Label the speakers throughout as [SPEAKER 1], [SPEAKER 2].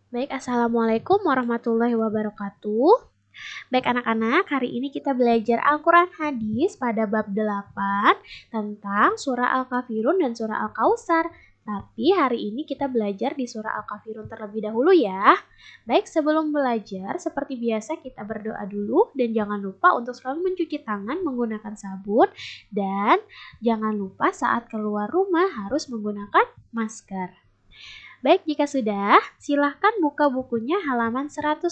[SPEAKER 1] Baik, Assalamualaikum warahmatullahi wabarakatuh. Baik anak-anak, hari ini kita belajar Al-Quran Hadis pada bab 8 tentang surah Al-Kafirun dan surah Al-Kautsar. Tapi hari ini kita belajar di surah Al-Kafirun terlebih dahulu ya. Baik, sebelum belajar, seperti biasa kita berdoa dulu dan jangan lupa untuk selalu mencuci tangan menggunakan sabun dan jangan lupa saat keluar rumah harus menggunakan masker. Baik, jika sudah, silahkan buka bukunya halaman 105.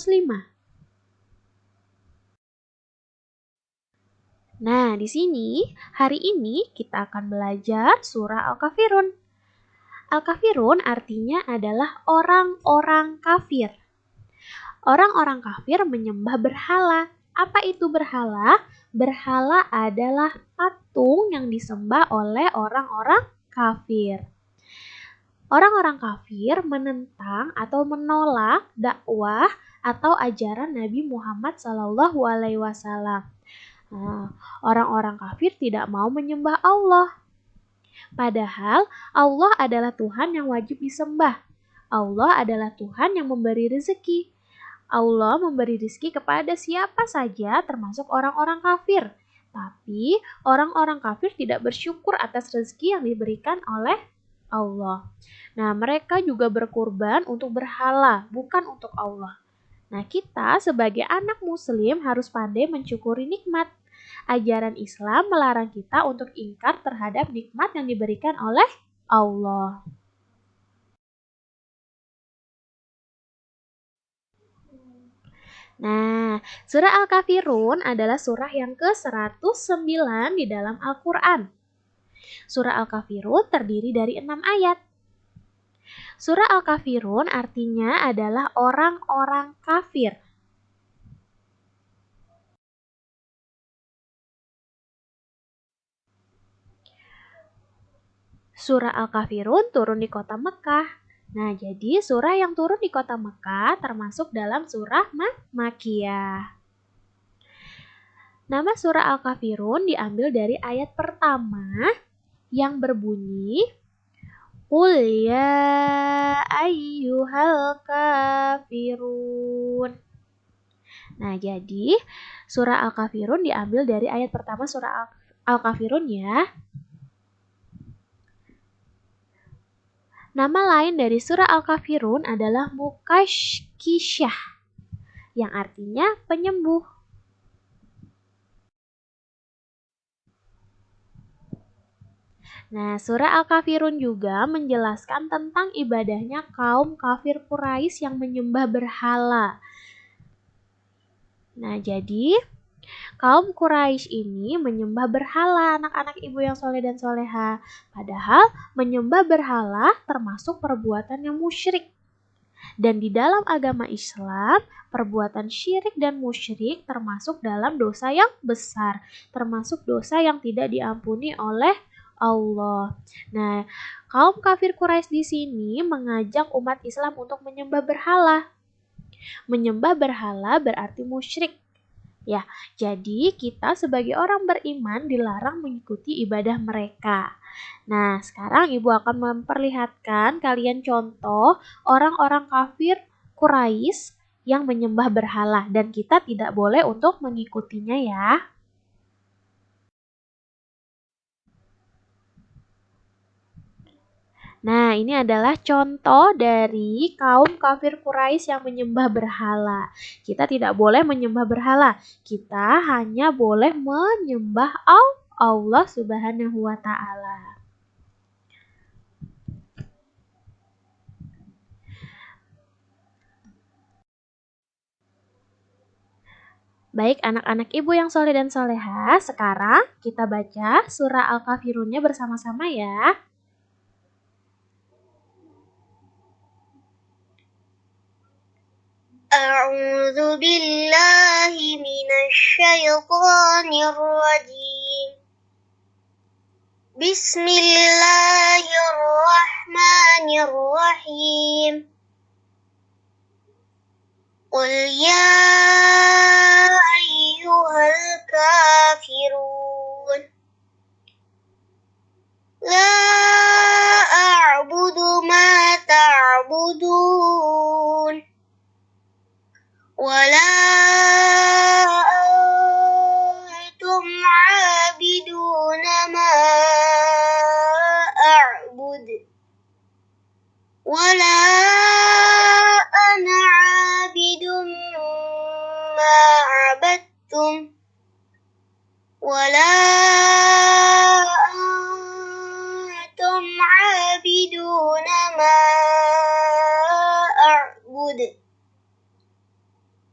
[SPEAKER 1] Nah, di sini, hari ini kita akan belajar surah Al-Kafirun. Al-Kafirun artinya adalah orang-orang kafir. Orang-orang kafir menyembah berhala. Apa itu berhala? Berhala adalah patung yang disembah oleh orang-orang kafir. Orang-orang kafir menentang atau menolak dakwah atau ajaran Nabi Muhammad SAW. Nah, orang-orang kafir tidak mau menyembah Allah. Padahal Allah adalah Tuhan yang wajib disembah. Allah adalah Tuhan yang memberi rezeki. Allah memberi rezeki kepada siapa saja termasuk orang-orang kafir. Tapi orang-orang kafir tidak bersyukur atas rezeki yang diberikan oleh Allah. Nah, mereka juga berkurban untuk berhala, bukan untuk Allah. Nah, kita sebagai anak muslim harus pandai mensyukuri nikmat. Ajaran Islam melarang kita untuk ingkar terhadap nikmat yang diberikan oleh Allah. Nah, surah Al-Kafirun adalah surah yang ke-109 di dalam Al-Quran. Surah Al-Kafirun terdiri dari 6 ayat. Surah Al-Kafirun artinya adalah orang-orang kafir. Surah Al-Kafirun turun di kota Mekah. Nah, jadi surah yang turun di kota Mekah termasuk dalam surah Makkiyah. Nama surah Al-Kafirun diambil dari ayat pertama yang berbunyi Qul ya ayyuhal kafirun. Nah, jadi surah Al-Kafirun diambil dari ayat pertama surah Al-Kafirun ya. Nama lain dari surah Al-Kafirun adalah Mukashkishah, yang artinya penyembuh. Nah, surah Al-Kafirun juga menjelaskan tentang ibadahnya kaum kafir Quraisy yang menyembah berhala. Nah, jadi kaum Quraisy ini menyembah berhala, anak-anak ibu yang soleh dan soleha. Padahal menyembah berhala termasuk perbuatan yang musyrik. Dan di dalam agama Islam, perbuatan syirik dan musyrik termasuk dalam dosa yang besar, termasuk dosa yang tidak diampuni oleh Allah. Nah, kaum kafir Quraisy di sini mengajak umat Islam untuk menyembah berhala. Menyembah berhala berarti musyrik. Ya, jadi kita sebagai orang beriman dilarang mengikuti ibadah mereka. Nah, sekarang Ibu akan memperlihatkan kalian contoh orang-orang kafir Quraisy yang menyembah berhala dan kita tidak boleh untuk mengikutinya ya. Nah, ini adalah contoh dari kaum kafir Quraisy yang menyembah berhala. Kita tidak boleh menyembah berhala. Kita hanya boleh menyembah Allah Subhanahu wa taala. Baik anak-anak ibu yang soleh dan soleha, sekarang kita baca surah Al-Kafirunnya bersama-sama ya.
[SPEAKER 2] أعوذ بالله من الشيطان الرجيم بسم الله الرحمن الرحيم قل يا أيها الكافرون لا أعبد ما تعبدون ولا أنتم عابدون ما أعبد ولا أنا عابد ما عبدتم ولا أنتم عابدون ما أعبد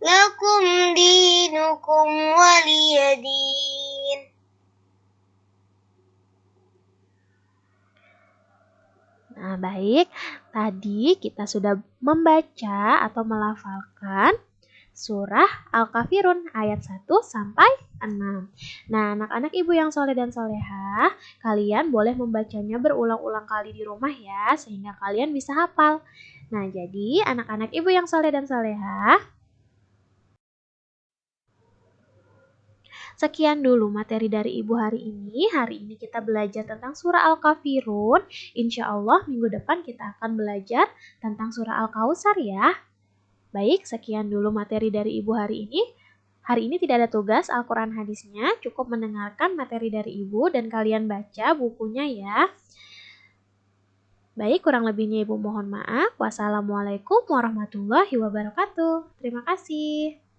[SPEAKER 2] لكم دينكم ولي دين.
[SPEAKER 1] Nah, baik. Tadi kita sudah membaca atau melafalkan surah Al-Kafirun ayat 1 sampai 6. Nah, anak-anak ibu yang soleh dan solehah, kalian boleh membacanya berulang-ulang kali di rumah ya, sehingga kalian bisa hafal. Nah, jadi anak-anak ibu yang soleh dan solehah, sekian dulu materi dari Ibu hari ini. Hari ini kita belajar tentang surah Al-Kafirun. Insya Allah minggu depan kita akan belajar tentang surah Al-Kausar ya. Baik, sekian dulu materi dari Ibu hari ini. Hari ini tidak ada tugas Al-Quran hadisnya, cukup mendengarkan materi dari Ibu dan kalian baca bukunya ya. Baik, kurang lebihnya Ibu mohon maaf. Wassalamualaikum warahmatullahi wabarakatuh. Terima kasih.